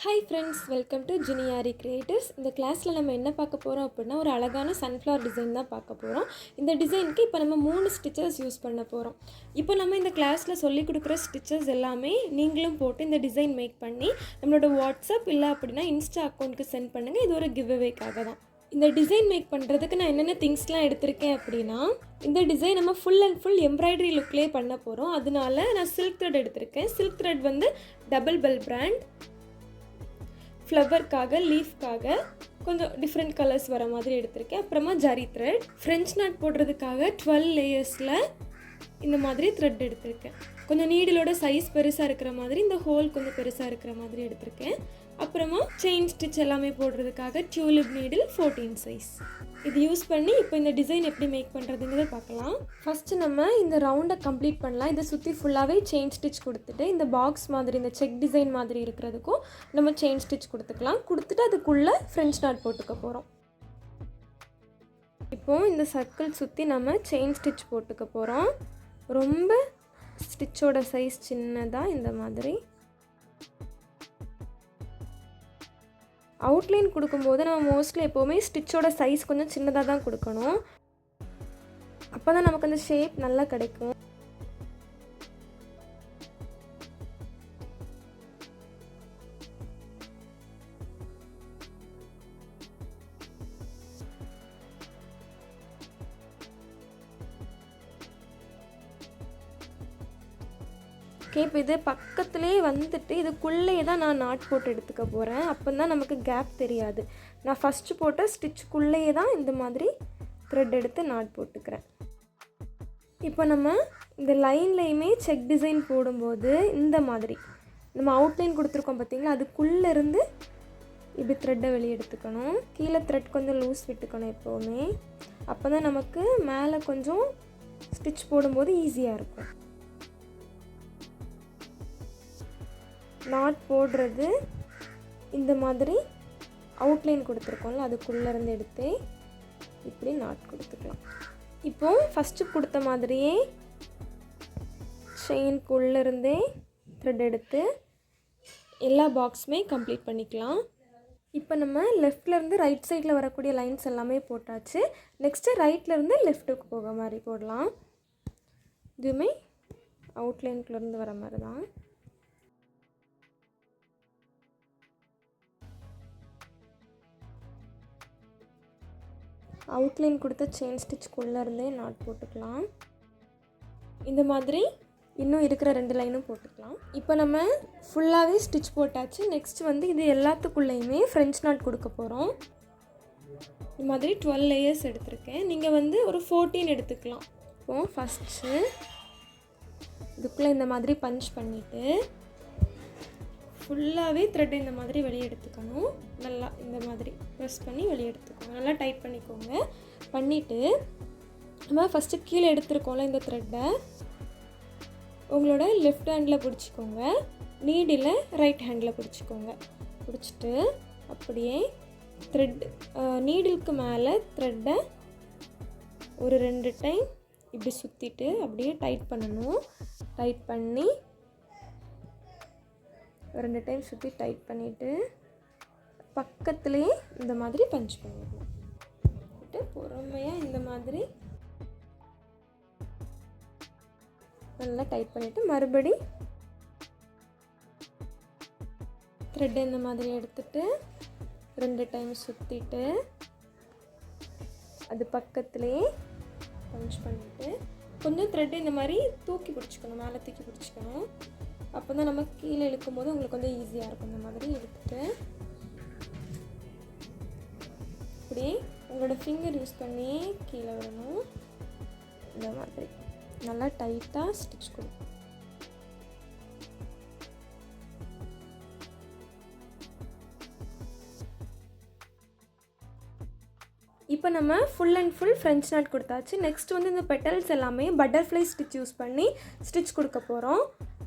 Hi friends, welcome to Jini Aari Creatives. இந்த கிளாஸ்ல நம்ம என்ன பார்க்க போறோம் அப்படினா ஒரு அழகான sunflower டிசைன் தான் பார்க்க போறோம். இந்த டிசைனுக்கு இப்போ நம்ம 3 ஸ்டிச்சஸ் யூஸ் பண்ண போறோம். இப்போ நம்ம இந்த கிளாஸ்ல சொல்லி கொடுக்கிற ஸ்டிச்சஸ் எல்லாமே நீங்களும் போட்டு இந்த டிசைன் மேக் பண்ணி நம்மளோட WhatsApp இல்ல அப்படினா Insta அக்கவுண்ட்க்கு சென்ட் பண்ணுங்க. இது ஒரு giveaway காக தான். இந்த டிசைன் மேக் பண்றதுக்கு நான் என்னென்ன திங்ஸ்லாம் எடுத்துர்க்கேன் அப்படினா இந்த டிசைன் நம்ம full and full embroidery lookலயே பண்ண போறோம். அதனால நான் silk thread எடுத்துர்க்கேன். silk thread வந்து double bell brand ஃப்ளவர்க்காக லீஃப்க்காக கொஞ்சம் டிஃப்ரெண்ட் கலர்ஸ் வர மாதிரி எடுத்திருக்கேன். அப்புறமா ஜரி த்ரெட் ஃப்ரெஞ்ச் நாட் போடுறதுக்காக 12 லேயர்ஸில் இந்த மாதிரி த்ரெட் எடுத்திருக்கேன். கொஞ்சம் நீடிலோட சைஸ் பெருசாக இருக்கிற மாதிரி இந்த ஹோல் கொஞ்சம் பெருசாக இருக்கிற மாதிரி எடுத்திருக்கேன். அப்புறமா செயின் ஸ்டிச் எல்லாமே போடுறதுக்காக டியூலிப் நீடில் 14 சைஸ். இது யூஸ் பண்ணி இப்போ இந்த டிசைன் எப்படி மேக் பண்ணுறதுங்கிறத பார்க்கலாம். ஃபஸ்ட்டு நம்ம இந்த ரவுண்டை கம்ப்ளீட் பண்ணலாம். இதை சுற்றி ஃபுல்லாகவே செயின் ஸ்டிச் கொடுத்துட்டு இந்த பாக்ஸ் மாதிரி இந்த செக் டிசைன் மாதிரி இருக்கிறதுக்கும் நம்ம செயின் ஸ்டிச் கொடுத்துக்கலாம். கொடுத்துட்டு அதுக்குள்ளே ஃப்ரெஞ்ச் நாட் போட்டுக்க போகிறோம். இப்போது இந்த சர்க்கிள் சுற்றி நம்ம செயின் ஸ்டிச் போட்டுக்க போகிறோம். ரொம்ப ஸ்டிச்சோட சைஸ் சின்னதாக இந்த மாதிரி அவுட்லைன் கொடுக்கும்போது நம்ம மோஸ்ட்லி எப்போவுமே ஸ்டிச்சோட சைஸ் கொஞ்சம் சின்னதாக தான் கொடுக்கணும். அப்போ தான் நமக்கு அந்த ஷேப் நல்லா கிடைக்கும். ஓகே, இப்போ இது பக்கத்துலேயே வந்துட்டு இதுக்குள்ளேயே தான் நான் நாட் போட்டு எடுத்துக்க போகிறேன். அப்போ தான் நமக்கு கேப் தெரியாது. நான் ஃபஸ்ட்டு போட்ட ஸ்டிச்சுக்குள்ளேயே தான் இந்த மாதிரி த்ரெட் எடுத்து நாட் போட்டுக்கிறேன். இப்போ நம்ம இந்த லைன்லேயுமே செக் டிசைன் போடும்போது இந்த மாதிரி நம்ம அவுட்லைன் கொடுத்துருக்கோம் பார்த்திங்களா, அதுக்குள்ளேருந்து இப்படி த்ரெட்டை வெளியே எடுத்துக்கணும். கீழே த்ரெட் கொஞ்சம் லூஸ் விட்டுக்கணும் எப்போவுமே. அப்போ தான் நமக்கு மேலே கொஞ்சம் ஸ்டிச் போடும்போது ஈஸியாக இருக்கும். நாட் போடுறது இந்த மாதிரி அவுட்லைன் கொடுத்துருக்கோம்ல அதுக்குள்ளேருந்து எடுத்து இப்படி நாட் கொடுத்துக்கலாம். இப்போது ஃபஸ்ட்டு கொடுத்த மாதிரியே செயின்குள்ளேருந்தே த்ரெட் எடுத்து எல்லா பாக்ஸுமே கம்ப்ளீட் பண்ணிக்கலாம். இப்போ நம்ம லெஃப்ட்லேருந்து ரைட் சைடில் வரக்கூடிய லைன்ஸ் எல்லாமே போட்டாச்சு. நெக்ஸ்ட்டு ரைட்லேருந்து லெஃப்ட்டுக்கு போக மாதிரி போடலாம். இதுவுமே அவுட்லைனுக்குள்ளேருந்து வர மாதிரி தான். அவுட்லைன் கொடுத்த செயின் ஸ்டிச்சுக்குள்ளேருந்தே நாட் போட்டுக்கலாம். இந்த மாதிரி இன்னும் இருக்கிற 2 லைனும் போட்டுக்கலாம். இப்போ நம்ம ஃபுல்லாகவே ஸ்டிச் போட்டாச்சு. நெக்ஸ்ட் வந்து இது எல்லாத்துக்குள்ளேயுமே ஃப்ரெஞ்ச் நாட் கொடுக்க போகிறோம். இந்த மாதிரி 12 லேயர்ஸ் எடுத்திருக்கேன். நீங்கள் வந்து ஒரு 14 எடுத்துக்கலாம். இப்போது ஃபஸ்ட்டு இதுக்குள்ளே இந்த மாதிரி பஞ்ச் பண்ணிவிட்டு ஃபுல்லாகவே த்ரெட் இந்த மாதிரி வெளியே எடுத்துக்கணும். நல்லா இந்த மாதிரி ப்ரெஸ் பண்ணி வெளியே எடுத்துக்கோங்க. நல்லா டைட் பண்ணிக்கோங்க. பண்ணிவிட்டு நம்ம ஃபஸ்ட்டு கீழே எடுத்துருக்கோம்ல இந்த த்ரெட்டை உங்களோட லெஃப்ட் ஹேண்டில் பிடிச்சிக்கோங்க. நீடில் ரைட் ஹேண்டில் பிடிச்சிக்கோங்க. பிடிச்சிட்டு அப்படியே த்ரெட் நீடிலுக்கு மேலே த்ரெட்டை ஒரு 2 டைம் இப்படி சுற்றிட்டு அப்படியே டைட் பண்ணணும். டைட் பண்ணி 2 டைம் சுற்றி டைட் பண்ணிவிட்டு பக்கத்துலேயே இந்த மாதிரி பஞ்ச் பண்ணிடணும். பொறுமையாக இந்த மாதிரி நல்லா டைட் பண்ணிவிட்டு மறுபடி த்ரெட்டை இந்த மாதிரி எடுத்துகிட்டு 2 டைம் சுற்றிட்டு அது பக்கத்துலேயே பஞ்ச் பண்ணிவிட்டு கொஞ்சம் த்ரெட்டை இந்த மாதிரி தூக்கி பிடிச்சிக்கணும். மேலே தூக்கி பிடிச்சிக்கணும். அப்போ தான் நம்ம கீழே இழுக்கும் போது உங்களுக்கு கொஞ்சம் ஈஸியாக இருக்கும். இந்த மாதிரி எடுத்துகிட்டு இப்படி உங்களோட ஃபிங்கர் யூஸ் பண்ணி கீழே விடணும். இந்த மாதிரி நல்லா டைட்டாக ஸ்டிச் கொடுக்கும். இப்போ நம்ம full and full French not கொடுத்தாச்சு. நெக்ஸ்ட் வந்து இந்த பெட்டல்ஸ் எல்லாமே பட்டர்ஃப்ளை ஸ்டிச் யூஸ் பண்ணி ஸ்டிச் கொடுக்க போகிறோம்.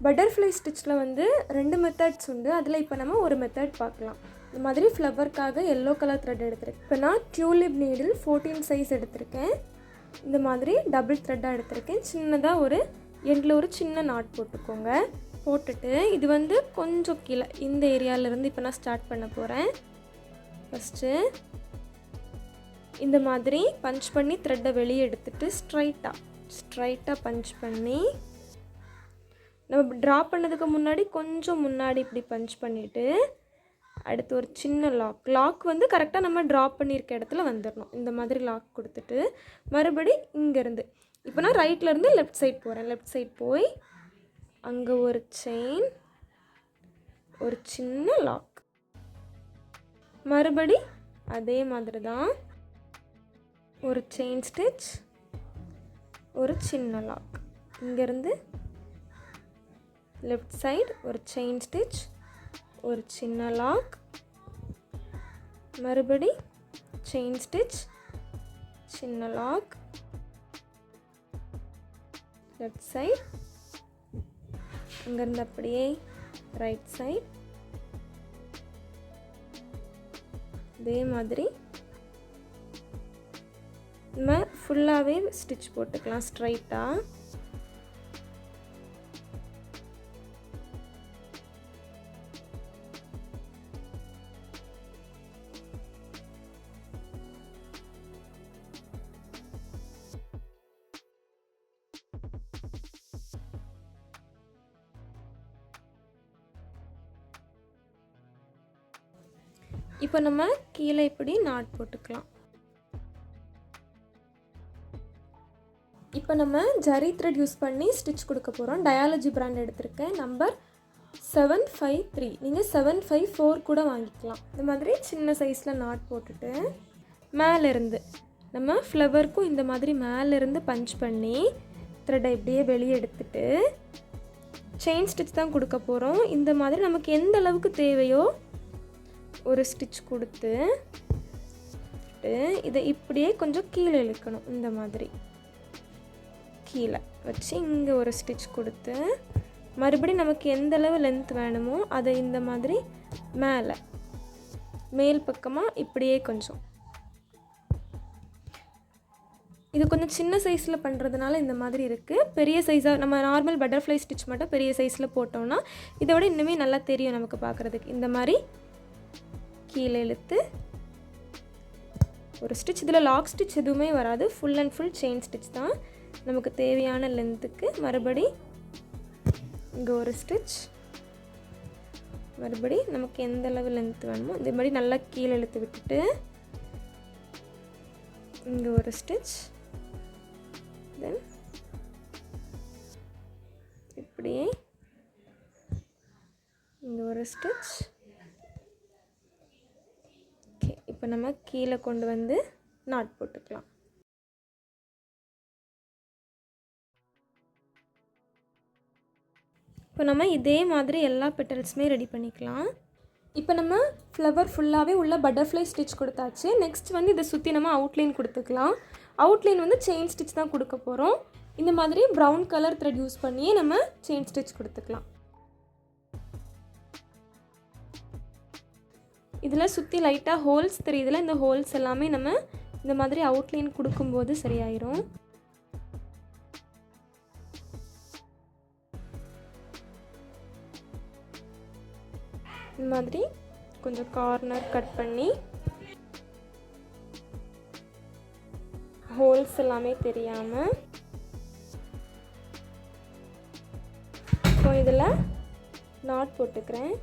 பட்டர்ஃப்ளை ஸ்டிச்சில் வந்து 2 மெத்தட்ஸ் உண்டு. அதில் இப்போ நம்ம ஒரு மெத்தட் பார்க்கலாம். இந்த மாதிரி ஃப்ளவர்க்காக எல்லோ கலர் த்ரெட் எடுத்திருக்கேன். இப்போ நான் டியூலிப் நீடில் 14 சைஸ் எடுத்திருக்கேன். இந்த மாதிரி டபுள் த்ரெட்டாக எடுத்திருக்கேன். சின்னதாக ஒரு எண்டில் ஒரு சின்ன நாட் போட்டுக்கோங்க. போட்டுட்டு இது வந்து கொஞ்சம் கீழே இந்த ஏரியாவிலேருந்து இப்போ நான் ஸ்டார்ட் பண்ண போகிறேன். ஃபஸ்ட்டு இந்த மாதிரி பஞ்ச் பண்ணி த்ரெட்டை வெளியே எடுத்துகிட்டு ஸ்ட்ரைட்டாக பஞ்ச் பண்ணி நம்ம ட்ரா பண்ணதுக்கு முன்னாடி கொஞ்சம் முன்னாடி இப்படி பஞ்ச் பண்ணிவிட்டு அடுத்து ஒரு சின்ன லாக் வந்து கரெக்டாக நம்ம ட்ரா பண்ணியிருக்க இடத்துல வந்துடணும். இந்த மாதிரி லாக் கொடுத்துட்டு மறுபடி இங்கேருந்து இப்போ நான் ரைட்லேருந்து லெஃப்ட் சைட் போகிறேன். லெஃப்ட் சைட் போய் அங்கே ஒரு செயின், ஒரு சின்ன லாக், மறுபடி அதே மாதிரி தான் ஒரு செயின் ஸ்டிச், ஒரு சின்ன லாக், இங்கேருந்து லெஃப்ட் சைடு ஒரு செயின் ஸ்டிச், ஒரு சின்ன லாக், மறுபடி செயின் ஸ்டிச், சின்ன லாக், லெஃப்ட் சைடு, அங்கேருந்து அப்படியே ரைட் சைடு, இதே மாதிரி நம்ம ஃபுல்லாகவே ஸ்டிச் போட்டுக்கலாம் ஸ்ட்ரைட்டாக. இப்போ நம்ம கீழே இப்படி நாட் போட்டுக்கலாம். இப்போ நம்ம ஜரி த்ரெட் யூஸ் பண்ணி ஸ்டிச் கொடுக்க போகிறோம். டயாலஜி பிராண்ட் எடுத்திருக்கேன், நம்பர் 753. நீங்கள் 754 கூட வாங்கிக்கலாம். இந்த மாதிரி சின்ன சைஸில் நாட் போட்டுட்டு மேலேருந்து நம்ம ஃப்ளவருக்கும் இந்த மாதிரி மேலேருந்து பஞ்ச் பண்ணி த்ரெட்டை இப்படியே வெளியே எடுத்துட்டு செயின் ஸ்டிச் தான் கொடுக்க போகிறோம். இந்த மாதிரி நமக்கு எந்த அளவுக்கு தேவையோ ஒரு ஸ்டிச் கொடுத்து இதை இப்படியே கொஞ்சம் கீழே இழுக்கணும். இந்த மாதிரி கீழே வச்சு இங்கே ஒரு ஸ்டிச் கொடுத்து மறுபடியும் நமக்கு எந்த அளவு லென்த் வேணுமோ அதை இந்த மாதிரி மேல் பக்கமாக இப்படியே கொஞ்சம், இது கொஞ்சம் சின்ன சைஸில் பண்ணுறதுனால இந்த மாதிரி இருக்குது. பெரிய சைஸாக நம்ம நார்மல் பட்டர்ஃப்ளை ஸ்டிச் மட்டும் பெரிய சைஸில் போட்டோம்னா இதை விட இன்னுமே நல்லா தெரியும் நமக்கு பார்க்குறதுக்கு. இந்த மாதிரி கீழே இழுத்து ஒரு ஸ்டிச், இதில் லாக் ஸ்டிச் எதுவுமே வராது, full and full chain stitch தான் நமக்கு தேவையான லென்த்துக்கு. மறுபடி இங்கே ஒரு ஸ்டிச், மறுபடி நமக்கு எந்த அளவு லென்த் வேணுமோ இந்த மாதிரி நல்லா கீழே இழுத்து விட்டுட்டு இங்கே ஒரு ஸ்டிச், தென் இப்படியே இங்கே ஒரு ஸ்டிச். ஓகே, இப்போ நம்ம கீழே கொண்டு வந்து நாட் போட்டுக்கலாம். இப்போ நம்ம இதே மாதிரி எல்லா பெட்டல்ஸுமே ரெடி பண்ணிக்கலாம். இப்போ நம்ம ஃப்ளவர் ஃபுல்லாகவே உள்ள பட்டர்ஃப்ளை ஸ்டிச் கொடுத்தாச்சு. நெக்ஸ்ட் வந்து இதை சுற்றி நம்ம அவுட்லைன் கொடுத்துக்கலாம். அவுட்லைன் வந்து செயின் ஸ்டிச் தான் கொடுக்க போகிறோம். இந்த மாதிரி ப்ரௌன் கலர் த்ரெட் யூஸ் பண்ணியே நம்ம செயின் ஸ்டிச் கொடுத்துக்கலாம். இதில் சுற்றி லைட்டாக ஹோல்ஸ் தெரியுதுல, இந்த ஹோல்ஸ் எல்லாமே நம்ம இந்த மாதிரி அவுட்லைன் கொடுக்கும்போது சரியாயிரும். இந்த மாதிரி கொஞ்சம் கார்னர் கட் பண்ணி ஹோல்ஸ் எல்லாமே தெரியாமல் இப்போ இதில் நாட் போட்டுக்கிறேன்.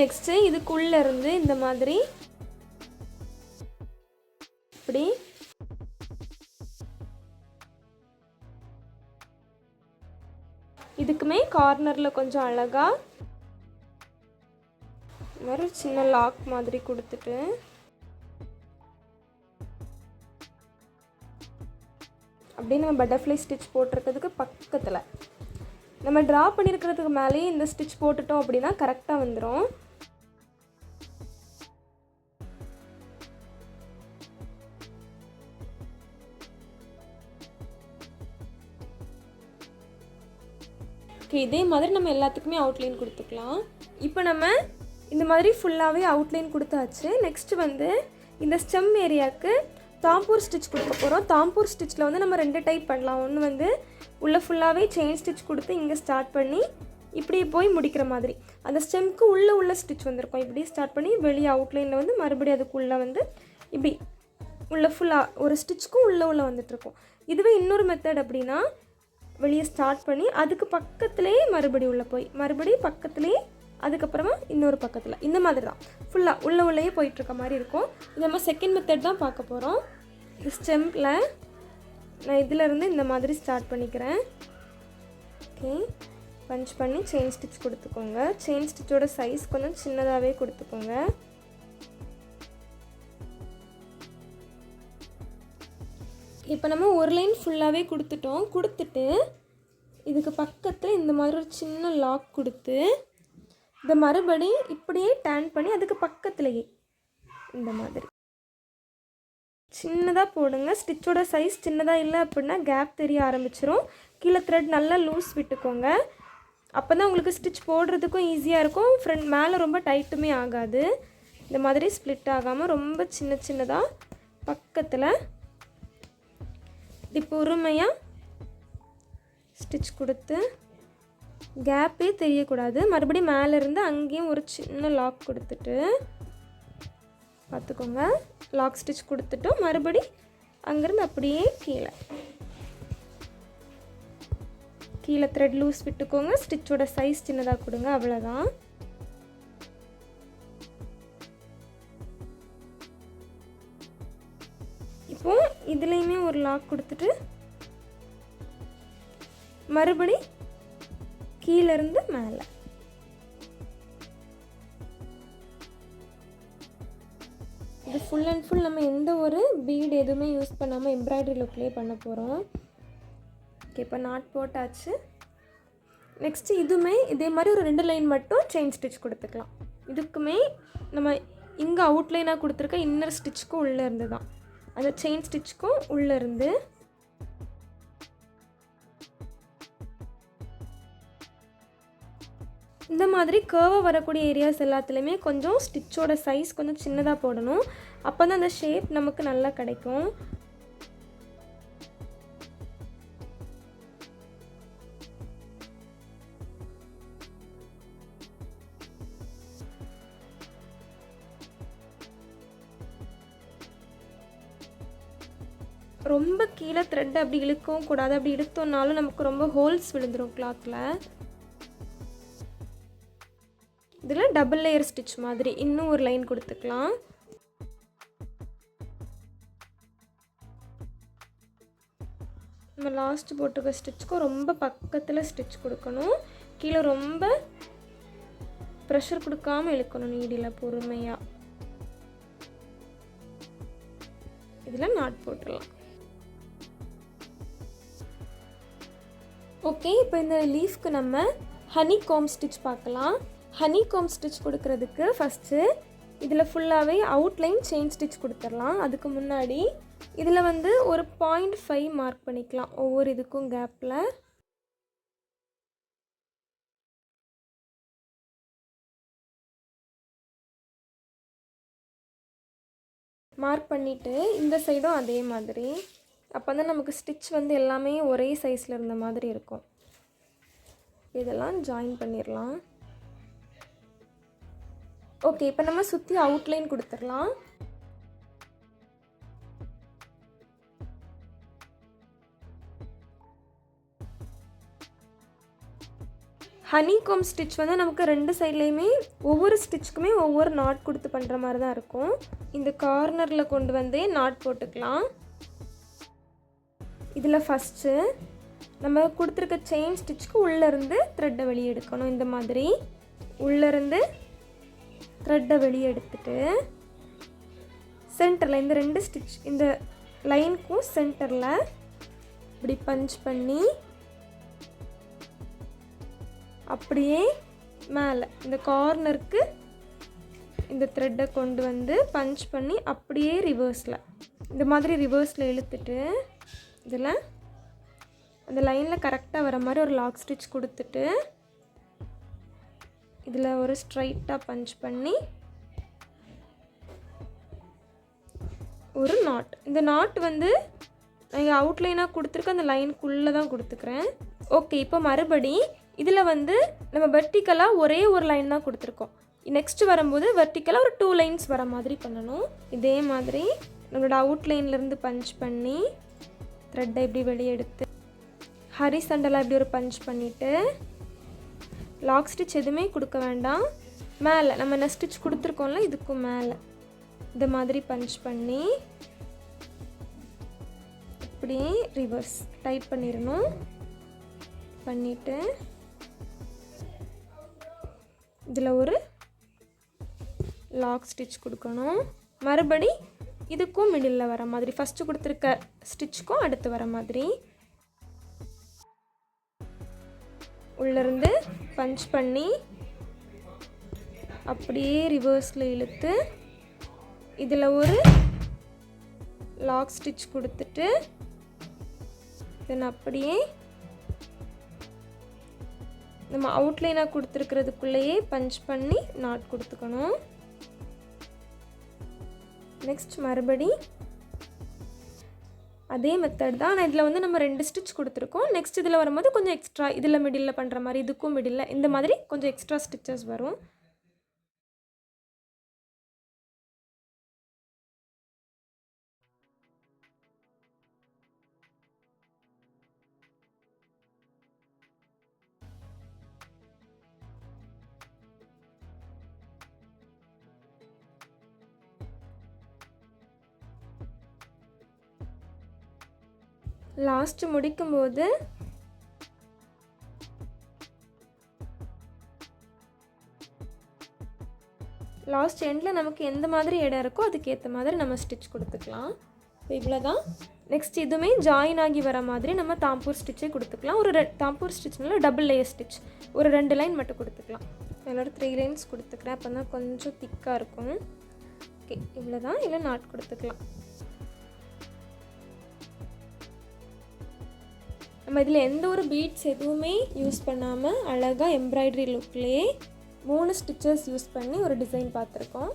நெக்ஸ்ட்டு இதுக்குள்ளே இருந்து இந்த மாதிரி இப்படி இதுக்குமே கார்னரில் கொஞ்சம் அழகாக ஒரு சின்ன லாக் மாதிரி கொடுத்துட்டு அப்படியே நம்ம பட்டர்ஃப்ளை ஸ்டிச் போட்டிருக்கிறதுக்கு பக்கத்தில் நம்ம ட்ரா பண்ணியிருக்கிறதுக்கு மேலேயே இந்த ஸ்டிச் போட்டுட்டோம் அப்படின்னா கரெக்டாக வந்துடும். ஓகே, இதே மாதிரி நம்ம எல்லாத்துக்குமே அவுட்லைன் கொடுத்துக்கலாம். இப்போ நம்ம இந்த மாதிரி ஃபுல்லாகவே அவுட்லைன் கொடுத்தாச்சு. நெக்ஸ்ட்டு வந்து இந்த ஸ்டெம் ஏரியாவுக்கு தாம்பூர் ஸ்டிச் கொடுக்க போகிறோம். தாம்பூர் ஸ்டிச்சில் வந்து நம்ம 2 டைப் பண்ணலாம். ஒன்று வந்து உள்ளே ஃபுல்லாகவே செயின் ஸ்டிச் கொடுத்து இங்கே ஸ்டார்ட் பண்ணி இப்படி போய் முடிக்கிற மாதிரி அந்த ஸ்டெம்க்கு உள்ள ஸ்டிச் வந்திருக்கும். இப்படி ஸ்டார்ட் பண்ணி வெளியே அவுட்லைனில் வந்து மறுபடியும் அதுக்குள்ளே வந்து இப்படி உள்ள ஃபுல்லாக ஒரு ஸ்டிச்சுக்கும் உள்ளே வந்துட்டுருக்கும். இதுவே இன்னொரு மெத்தட் அப்படின்னா வெளியே ஸ்டார்ட் பண்ணி அதுக்கு பக்கத்துலேயே மறுபடியும் உள்ளே போய் மறுபடியும் பக்கத்துலேயே அதுக்கப்புறமா இன்னொரு பக்கத்தில் இந்த மாதிரி தான் ஃபுல்லாக உள்ளேயே போயிட்டுருக்க மாதிரி இருக்கும். இது நம்ம செகண்ட் மெத்தட் தான் பார்க்க போகிறோம். இந்த ஸ்டெம்பில் நான் இதிலேருந்து இந்த மாதிரி ஸ்டார்ட் பண்ணிக்கிறேன். ஓகே, பஞ்ச் பண்ணி செயின் ஸ்டிச் கொடுத்துக்கோங்க. செயின் ஸ்டிச்சோட சைஸ் கொஞ்சம் சின்னதாகவே கொடுத்துக்கோங்க. இப்போ நம்ம ஒரு லைன் ஃபுல்லாகவே கொடுத்துட்டு இதுக்கு பக்கத்தில் இந்த மாதிரி ஒரு சின்ன லாக் கொடுத்து இதை மறுபடி இப்படியே டர்ன் பண்ணி அதுக்கு பக்கத்துலேயே இந்த மாதிரி சின்னதாக போடுங்க. ஸ்டிச்சோட சைஸ் சின்னதாக இல்லை அப்படின்னா கேப் தெரிய ஆரம்பிச்சிரும். கீழே த்ரெட் நல்லா லூஸ் விட்டுக்கோங்க. அப்போ தான் உங்களுக்கு ஸ்டிச் போடுறதுக்கும் ஈஸியாக இருக்கும். ஃப்ரண்ட் மேலே ரொம்ப டைட்டுமே ஆகாது. இந்த மாதிரி ஸ்ப்ளிட் ஆகாமல் ரொம்ப சின்னதாக பக்கத்தில் இப்படி பொறுமையாக ஸ்டிச் கொடுத்து கேப்பே தெரியக்கூடாது. மறுபடியும் மேலேருந்து அங்கேயும் ஒரு சின்ன லாக் கொடுத்துட்டு பார்த்துக்கோங்க. லாக் ஸ்டிச் கொடுத்துட்டோம். மறுபடி அங்கேருந்து அப்படியே கீழே த்ரெட் லூஸ் விட்டுக்கோங்க. ஸ்டிச்சோட சைஸ் சின்னதாக கொடுங்க. அவ்வளோதான். இப்போது இதுலேயுமே ஒரு லாக் கொடுத்துட்டு மறுபடி கீழேருந்து மேலே இது ஃபுல் அண்ட் ஃபுல் நம்ம எந்த ஒரு பீட் எதுவுமே யூஸ் பண்ணாமல் எம்ப்ராய்டரி லுக்லேயே பண்ண போகிறோம். ஓகே, இப்போ நாட் போட்டாச்சு. நெக்ஸ்ட்டு இதுவுமே இதே மாதிரி ஒரு 2 லைன் மட்டும் செயின் ஸ்டிச் கொடுத்துக்கலாம். இதுக்குமே நம்ம இங்கே அவுட்லைனாக கொடுத்துருக்க இன்னர் ஸ்டிச்சுக்கும் உள்ளே இருந்து தான் அந்த செயின் ஸ்டிச்சுக்கும் உள்ளே இருந்து இந்த மாதிரி கர்வாக வரக்கூடிய ஏரியாஸ் எல்லாத்துலேயுமே கொஞ்சம் ஸ்டிச்சோட சைஸ் கொஞ்சம் சின்னதாக போடணும். அப்போ தான் அந்த ஷேப் நமக்கு நல்லா கிடைக்கும். ரொம்ப கீழே த்ரெட் அப்படி இழுக்கவும் கூடாது. அப்படி இழுத்தோம்னாலும் நமக்கு ரொம்ப ஹோல்ஸ் விழுந்துடும் கிளாத்தில். இதில் டபுள் லேயர் ஸ்டிச் மாதிரி இன்னும் ஒரு லைன் கொடுத்துக்கலாம். நம்ம லாஸ்ட் போட்டிருக்க ஸ்டிச்சுக்கும் ரொம்ப பக்கத்தில் ஸ்டிச் கொடுக்கணும். கீழே ரொம்ப ப்ரெஷர் கொடுக்காமல் இழுக்கணும். நீடில் பொறுமையாக இதில் நாட் போட்டுடலாம். ஓகே, இப்போ இந்த லீஃப்க்கு நம்ம ஹனி காம் ஸ்டிச் பார்க்கலாம். ஹனி காம் ஸ்டிச் கொடுக்கறதுக்கு ஃபஸ்ட்டு இதில் ஃபுல்லாகவே அவுட்லைன் செயின் ஸ்டிச் கொடுத்துடலாம். அதுக்கு முன்னாடி இதில் வந்து ஒரு 0.5 மார்க் பண்ணிக்கலாம். ஒவ்வொரு இதுக்கும் கேப்பில் மார்க் பண்ணிவிட்டு இந்த சைடும் அதே மாதிரி. அப்போ தான் நமக்கு ஸ்டிச் வந்து எல்லாமே ஒரே சைஸில் இருந்த மாதிரி இருக்கும். இதெல்லாம் ஜாயின் பண்ணிடலாம். ஓகே, இப்போ நம்ம சுற்றி அவுட்லைன் கொடுத்துடலாம். ஹனிகாம் ஸ்டிச் வந்து நமக்கு 2 சைட்லேயுமே ஒவ்வொரு ஸ்டிச்சுக்குமே ஒவ்வொரு நாட் கொடுத்து பண்ணுற மாதிரி தான் இருக்கும். இந்த கார்னரில் கொண்டு வந்து நாட் போட்டுக்கலாம். இதில் ஃபஸ்ட்டு நம்ம கொடுத்துருக்க செயின் ஸ்டிச்சுக்கு உள்ளேருந்து த்ரெட்டை வெளியே எடுக்கணும். இந்த மாதிரி உள்ளேருந்து த்ரெட்டை வெளியே எடுத்துட்டு சென்டரில் இந்த 2 ஸ்டிச் இந்த லைனுக்கும் சென்டரில் இப்படி பஞ்ச் பண்ணி அப்படியே மேலே இந்த கார்னருக்கு இந்த த்ரெட்டை கொண்டு வந்து பஞ்ச் பண்ணி அப்படியே ரிவர்ஸில் இந்த மாதிரி ரிவர்ஸில் இழுத்துட்டு இதில் அந்த லைனில் கரெக்டாக வர மாதிரி ஒரு லாக் ஸ்டிச் கொடுத்துட்டு இதில் ஒரு ஸ்ட்ரைட்டாக பஞ்ச் பண்ணி ஒரு நாட். இந்த நாட் வந்து நான் இங்கே அவுட்லைனாக கொடுத்துருக்க அந்த லைனுக்குள்ளே தான் கொடுத்துக்கிறேன். ஓகே, இப்போ மறுபடி இதில் வந்து நம்ம வெர்டிக்கலாக ஒரே ஒரு லைன் தான் கொடுத்துருக்கோம். நெக்ஸ்ட்டு வரும்போது வெர்டிக்கலாக ஒரு 2 லைன்ஸ் வர மாதிரி பண்ணணும். இதே மாதிரி நம்மளோட அவுட்லைன்லேருந்து பஞ்ச் பண்ணி த்ரெட்டை இப்படி வெளியே எடுத்து ஹரிசாண்டலாக இப்படி ஒரு பஞ்ச் பண்ணிவிட்டு லாக் ஸ்டிச் எதுவுமே கொடுக்க வேண்டாம். மேலே நம்ம என்ன ஸ்டிச் கொடுத்துருக்கோம்ல இதுக்கும் மேலே இந்த மாதிரி பஞ்ச் பண்ணி இப்படியே ரிவர்ஸ் டைட் பண்ணிடணும். பண்ணிவிட்டு இதில் ஒரு லாக் ஸ்டிச் கொடுக்கணும். மறுபடி இதுக்கும் மிடில் வர மாதிரி ஃபஸ்ட்டு கொடுத்துருக்க ஸ்டிச்சுக்கும் அடுத்து வர மாதிரி உள்ளேருந்து பஞ்ச் பண்ணி அப்படியே ரிவர்ஸில் இழுத்து இதில் ஒரு லாக் ஸ்டிச் கொடுத்துட்டு தென் அப்படியே நம்ம அவுட்லைனாக கொடுத்துருக்கிறதுக்குள்ளேயே பஞ்ச் பண்ணி நாட் கொடுத்துக்கணும். நெக்ஸ்ட் மறுபடி அதே மெத்தட் தான். ஆனால் இதில் வந்து நம்ம 2 ஸ்டிச் கொடுத்துருக்கோம். நெக்ஸ்ட் இதில் வரும்போது கொஞ்சம் எக்ஸ்ட்ரா இதில் மிடில் பண்ணுற மாதிரி இதுக்கும் மிடில் இந்த மாதிரி கொஞ்சம் எக்ஸ்ட்ரா ஸ்டிச்சஸ் வரும். லாஸ்ட்டு முடிக்கும்போது லாஸ்ட் எண்டில் நமக்கு எந்த மாதிரி இடம் இருக்கோ அதுக்கேற்ற மாதிரி நம்ம ஸ்டிச் கொடுத்துக்கலாம். இப்போ இவ்வளோ தான். நெக்ஸ்ட் இதுவுமே ஜாயின் ஆகி வர மாதிரி நம்ம தாம்பூர் ஸ்டிச்சே கொடுத்துக்கலாம். ஒரு தாம்பூர் ஸ்டிச்னால டபுள் லேயர் ஸ்டிச் ஒரு 2 லைன் மட்டும் கொடுத்துக்கலாம். என்னோட 3 லைன்ஸ் கொடுத்துக்கிறேன். அப்போ தான் கொஞ்சம் திக்காக இருக்கும். ஓகே, இவ்வளோ தான். இல்லை நாட் கொடுத்துக்கலாம். நம்ம இதில் எந்த ஒரு பீட்ஸ் எதுவுமே யூஸ் பண்ணாமல் அழகாக எம்ப்ராய்டரி லுக்லேயே 3 ஸ்டிச்சஸ் யூஸ் பண்ணி ஒரு டிசைன் பார்த்துருக்கோம்.